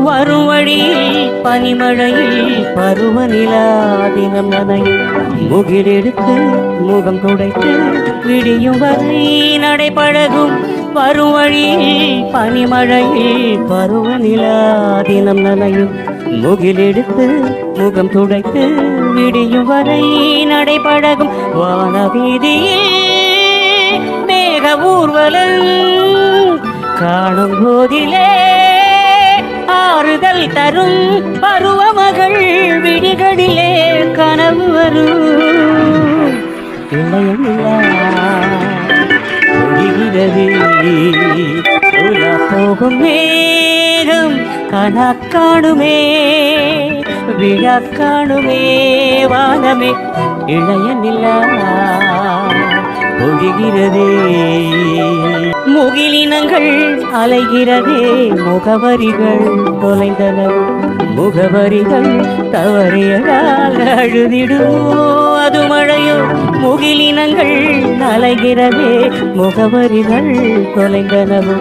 வரும் வழியில் பனிமழையில் பருவநிலா தினம் நனையும் முகிலெடுத்து முகம் துடைத்து விடியும் வரை நடைபழகும் வரும் வழியில் பனிமழையில் பருவநிலா தினம் நனையும் முகிலெடுத்து முகம் துடைத்து விடியும் வரை நடைபழகும் வானவீதியில் மேக ஊர்வலம் காணும் போதிலே ஆறுதல் தரும் பருவமகள் விடிகளிலே கனவு வரும் இளையமில்லா ஒழிகிறது உலா போகும் மேகம் கணக்காணுமே விழா காணுமே வானமே இளையமில்லா ஒழிகிறதே முகிலினங்கள் அலைகிறதே முகவரிகள் தொலைந்தன முகவரிகள் தவறியதால் அழுதிடுமோ அது மழையோ முகிலினங்கள் அலைகிறதே முகவரிகள் தொலைந்தனவோ